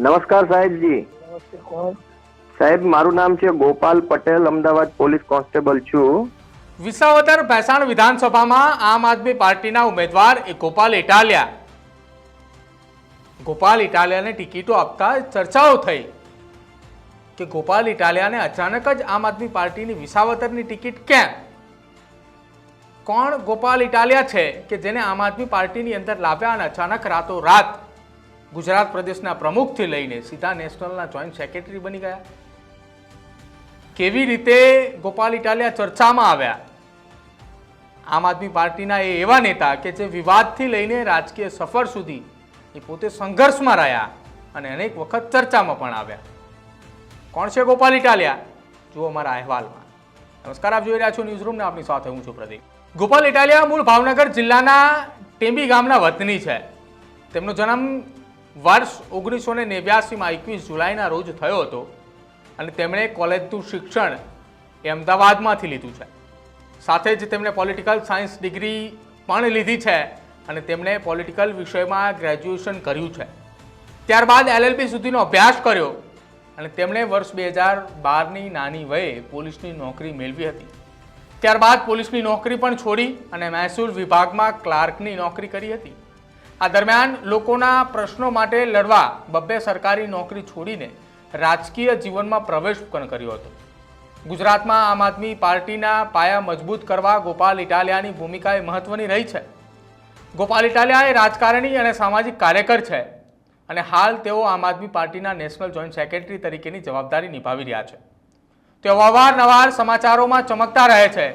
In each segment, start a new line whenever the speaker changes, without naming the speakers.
નમસ્કાર સાહેબજી.
નમસ્તે. કોણ?
સાહેબ મારું નામ છે ગોપાલ પટેલ, અમદાવાદ પોલીસ કોન્સ્ટેબલ છું.
વિસાવદર ભેસાણ વિધાનસભામાં આમ આદમી પાર્ટીના ઉમેદવાર ગોપાલ ઇટાલિયાને ટિકિટો આપતા ચર્ચાઓ થઈ કે ગોપાલ ઇટાલિયાને અચાનક જ આમ આદમી પાર્ટીની વિસાવદરની ટિકિટ કેમ? કોણ ગોપાલ ઇટાલિયા છે કે જેને આમ આદમી પાર્ટીની અંદર લાવ્યા અને અચાનક રાતોરાત ગુજરાત પ્રદેશના પ્રમુખથી લઈને સીધા નેશનલના જોઈન્ટ સેક્રેટરી બની ગયા? કેવી રીતે ગોપાલ ઇટાલિયા ચર્ચામાં આવ્યા? આમ આદમી પાર્ટીના એ એવા નેતા કે જે વિવાદથી લઈને રાજકીય સફર સુધી એ પોતે સંઘર્ષમાં રહ્યા અને અનેક વખત ચર્ચામાં પણ આવ્યા. કોણ છે ગોપાલ ઇટાલિયા? જુઓ અમારા અહેવાલમાં. નમસ્કાર, આપ જોઈ રહ્યા છો ન્યૂઝ રૂમ ને આપની સાથે હું છું પ્રદીપ. ગોપાલ ઇટાલિયા મૂળ ભાવનગર જિલ્લાના ટેંબી ગામના વતની છે. તેમનો જન્મ વર્ષ 1989માં 21 જુલાઈના રોજ થયો હતો અને તેમણે કોલેજનું શિક્ષણ એ અમદાવાદમાંથી લીધું છે. સાથે જ તેમણે પોલિટિકલ સાયન્સ ડિગ્રી પણ લીધી છે અને તેમણે પોલિટિકલ વિષયમાં ગ્રેજ્યુએશન કર્યું છે. ત્યારબાદ LLB સુધીનો અભ્યાસ કર્યો અને તેમણે વર્ષ 2012ની નાની વયે પોલીસની નોકરી મેળવી હતી. ત્યારબાદ પોલીસની નોકરી પણ છોડી અને મહેસૂલ વિભાગમાં ક્લાર્કની નોકરી કરી હતી. આ દરમિયાન લોકોના પ્રશ્નો માટે લડવા બબ્બે સરકારી નોકરી છોડીને રાજકીય જીવનમાં પ્રવેશ પણ કર્યો હતો. ગુજરાતમાં આમ આદમી પાર્ટીના પાયા મજબૂત કરવા ગોપાલ ઇટાલિયાની ભૂમિકા એ મહત્વની રહી છે. ગોપાલ ઇટાલિયા એ રાજકારણી અને સામાજિક કાર્યકર છે અને હાલ તેઓ આમ આદમી પાર્ટીના નેશનલ જોઈન્ટ સેક્રેટરી તરીકેની જવાબદારી નિભાવી રહ્યા છે. તેઓ અવારનવાર સમાચારોમાં ચમકતા રહે છે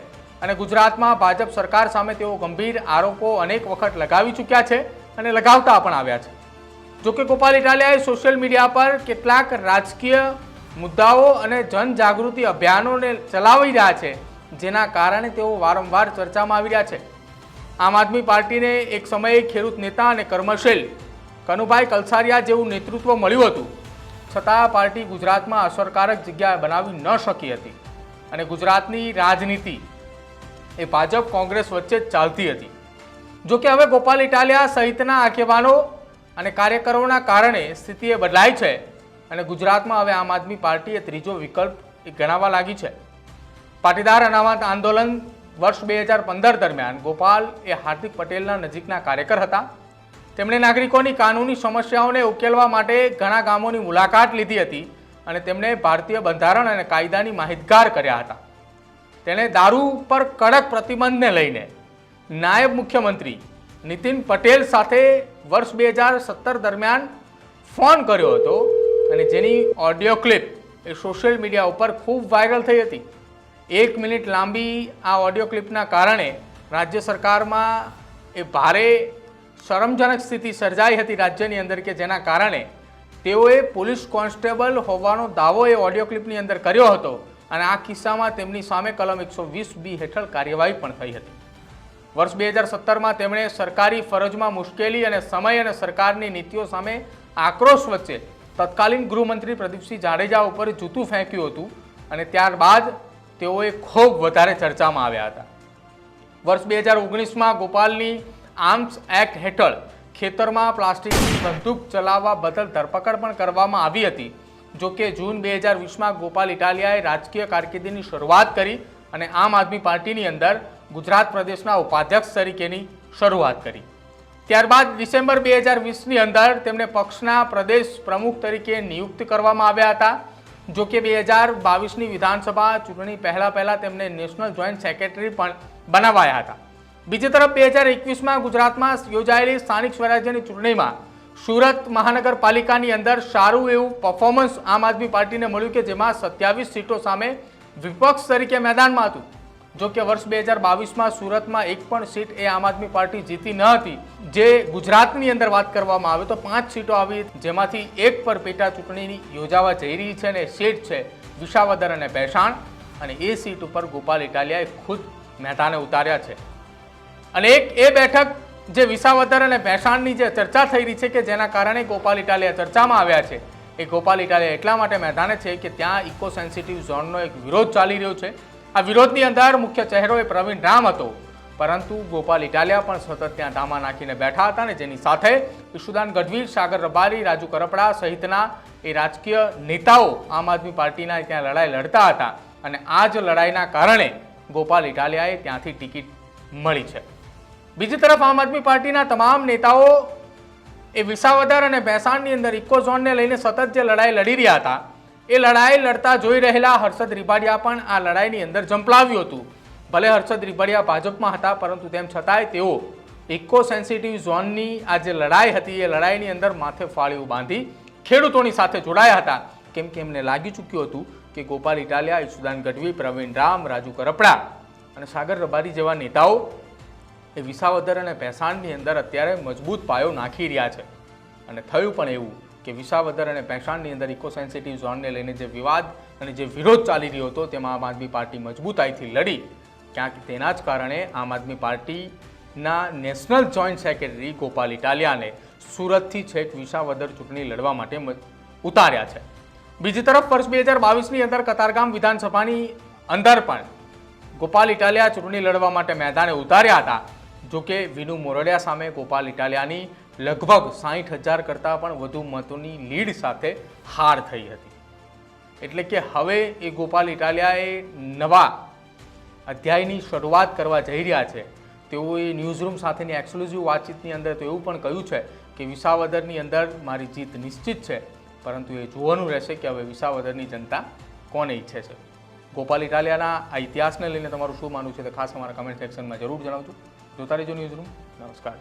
અને ગુજરાતમાં ભાજપ સરકાર સામે તેઓ ગંભીર આરોપો અનેક વખત લગાવી ચૂક્યા છે અને લગાવતા પણ આવ્યા છે. જોકે ગોપાલ ઇટાલિયાએ સોશિયલ મીડિયા પર કેટલાક રાજકીય મુદ્દાઓ અને જનજાગૃતિ અભિયાનોને ચલાવી રહ્યા છે, જેના કારણે તેઓ વારંવાર ચર્ચામાં આવી રહ્યા છે. આમ આદમી પાર્ટીને એક સમયે ખેડૂત નેતા અને કર્મશીલ કનુભાઈ કલસારિયા જેવું નેતૃત્વ મળ્યું હતું, છતાં પાર્ટી ગુજરાતમાં અસરકારક જગ્યા બનાવી ન શકી હતી અને ગુજરાતની રાજનીતિ એ ભાજપ કોંગ્રેસ વચ્ચે જ ચાલતી હતી. જોકે હવે ગોપાલ ઇટાલિયા સહિતના આગેવાનો અને કાર્યકરોના કારણે સ્થિતિ એ બદલાઈ છે અને ગુજરાતમાં હવે આમ આદમી પાર્ટી એ ત્રીજો વિકલ્પ ગણાવા લાગી છે. પાટીદાર અનામત આંદોલન વર્ષ 2015 દરમિયાન ગોપાલ એ હાર્દિક પટેલના નજીકના કાર્યકર હતા. તેમણે નાગરિકોની કાનૂની સમસ્યાઓને ઉકેલવા માટે ઘણા ગામોની મુલાકાત લીધી હતી અને તેમણે ભારતીય બંધારણ અને કાયદાની માહિતગાર કર્યા હતા. તેણે દારૂ પર કડક પ્રતિબંધને લઈને નાયબ મુખ્યમંત્રી નીતિન પટેલ સાથે વર્ષ 2017 દરમિયાન ફોન કર્યો હતો અને જેની ઓડિયો ક્લિપ એ સોશિયલ મીડિયા ઉપર ખૂબ વાયરલ થઈ હતી. 1 મિનિટ લાંબી આ ઓડિયો ક્લિપના કારણે રાજ્ય સરકારમાં એ ભારે શરમજનક સ્થિતિ સર્જાઈ હતી રાજ્યની અંદર, કે જેના કારણે તેઓએ પોલીસ કોન્સ્ટેબલ હોવાનો દાવો એ ઓડિયો ક્લિપની અંદર કર્યો હતો અને આ કિસ્સામાં તેમની સામે કલમ 120B હેઠળ કાર્યવાહી પણ થઈ હતી. વર્ષ 2017માં તેમણે સરકારી ફરજમાં મુશ્કેલી અને સમય અને સરકારની નીતિઓ સામે આક્રોશ વચ્ચે તત્કાલીન ગૃહમંત્રી પ્રદીપસિંહ જાડેજા ઉપર જૂતું ફેંક્યું હતું અને ત્યારબાદ તેઓએ ખૂબ વધારે ચર્ચામાં આવ્યા હતા. વર્ષ 2019માં ગોપાલની આર્મ્સ એક્ટ હેઠળ ખેતરમાં પ્લાસ્ટિકની બંદૂક ચલાવવા બદલ ધરપકડ પણ કરવામાં આવી હતી. જોકે જૂન 2020માં ગોપાલ ઇટાલિયાએ રાજકીય કારકિર્દીની શરૂઆત કરી અને આમ આદમી પાર્ટીની અંદર ગુજરાત પ્રદેશના ઉપાધ્યક્ષ તરીકેની શરૂઆત કરી. ત્યારબાદ ડિસેમ્બર 2020ની અંદર તેમને પક્ષના પ્રદેશ પ્રમુખ તરીકે નિયુક્ત કરવામાં આવ્યા હતા. જોકે 2022ની વિધાનસભા ચૂંટણી પહેલા તેમને નેશનલ જોઈન્ટ સેક્રેટરી પણ બનાવાયા હતા. બીજી તરફ 2021માં ગુજરાતમાં યોજાયેલી સ્થાનિક સ્વરાજ્યની ચૂંટણીમાં સુરત મહાનગરપાલિકાની અંદર સારું એવું પરફોર્મન્સ આમ આદમી પાર્ટીને મળ્યું, કે જેમાં 27 સીટો સામે વિપક્ષ તરીકે મેદાનમાં હતું. જોકે વર્ષ 2022માં સુરતમાં એક પણ સીટ એ આમ આદમી પાર્ટી જીતી ન હતી. જે ગુજરાતની અંદર વાત કરવામાં આવે તો 5 સીટો આવી, જેમાંથી એક પર પેટા ચૂંટણી યોજાવા જઈ રહી છે અને સીટ છે વિસાવદર અને ભેસાણ, અને એ સીટ ઉપર ગોપાલ ઇટાલિયાએ ખુદ મેદાને ઉતાર્યા છે. અને એ બેઠક જે વિસાવદર અને ભેસાણની જે ચર્ચા થઈ રહી છે, કે જેના કારણે ગોપાલ ઇટાલિયા ચર્ચામાં આવ્યા છે, એ ગોપાલ ઇટાલિયા એટલા માટે મેદાને છે કે ત્યાં ઇકો સેન્સિટિવ ઝોનનો એક વિરોધ ચાલી રહ્યો છે. આ વિરોધની અંદર મુખ્ય ચહેરો એ પ્રવીણ રામ હતો, પરંતુ ગોપાલ ઇટાલિયા પણ સતત ત્યાં ધામા નાખીને બેઠા હતા અને જેની સાથે ઈશુદાન ગઢવી, સાગર રબારી, રાજુ કરપડા સહિતના એ રાજકીય નેતાઓ આમ આદમી પાર્ટીના ત્યાં લડાઈ લડતા હતા અને આ જ લડાઈના કારણે ગોપાલ ઇટાલિયાએ ત્યાંથી ટિકિટ મળી છે. બીજી તરફ આમ આદમી પાર્ટીના તમામ નેતાઓ એ વિસાવદર અને ભેંસાણની અંદર ઇકો ઝોનને લઈને સતત જે લડાઈ લડી રહ્યા હતા એ લડાઈ લડતા જોઈ રહેલા હર્ષદ રીબાડિયા પણ આ લડાઈની અંદર ઝંપલાવ્યું હતું. ભલે હર્ષદ રીબાડિયા ભાજપમાં હતા પરંતુ તેમ છતાંય તેઓ ઇકો સેન્સિટિવ ઝોનની આ જે લડાઈ હતી એ લડાઈની અંદર માથે ફાળીઓ બાંધી ખેડૂતોની સાથે જોડાયા હતા, કેમ કે એમને લાગી ચૂક્યું હતું કે ગોપાલ ઇટાલિયા, ઈશુદાન ગઢવી, પ્રવીણ રામ, રાજુ કરપડા અને સાગર રબારી જેવા નેતાઓ એ વિસાવદર અને ભેંસાણની અંદર અત્યારે મજબૂત પાયો નાખી રહ્યા છે. અને થયું પણ એવું કે વિસાવદર અને ભેંસાણની અંદર ઇકો સેન્સિટિવ ઝોનને લઈને જે વિવાદ અને જે વિરોધ ચાલી રહ્યો હતો તેમાં આમ આદમી પાર્ટી મજબૂતાઈથી લડી. ક્યાંક તેના જ કારણે આમ આદમી પાર્ટીના નેશનલ જોઈન્ટ સેક્રેટરી ગોપાલ ઇટાલિયાને સુરતથી છેક વિસાવદર ચૂંટણી લડવા માટે ઉતાર્યા છે. બીજી તરફ વર્ષ 2022ની અંદર કતારગામ વિધાનસભાની અંદર પણ ગોપાલ ઇટાલિયા ચૂંટણી લડવા માટે મેદાને ઉતાર્યા હતા. જોકે વિનુ મોરડિયા સામે ગોપાલ ઇટાલિયાની લગભગ 60,000 કરતાં પણ વધુ મતોની લીડ સાથે હાર થઈ હતી. એટલે કે હવે એ ગોપાલ ઇટાલિયાએ નવા અધ્યાયની શરૂઆત કરવા જઈ રહ્યા છે. તેઓએ ન્યૂઝરૂમ સાથેની એક્સક્લુઝિવ વાતચીતની અંદર તો એવું પણ કહ્યું છે કે વિસાવદરની અંદર મારી જીત નિશ્ચિત છે, પરંતુ એ જોવાનું રહેશે કે હવે વિસાવદરની જનતા કોને ઈચ્છે છે. ગોપાલ ઇટાલિયાના આ ઇતિહાસને લઈને તમારું શું માનવું છે તે ખાસ અમારા કમેન્ટ સેક્શનમાં જરૂર જણાવજો. જોતા રહેજો ન્યૂઝરૂમ. નમસ્કાર.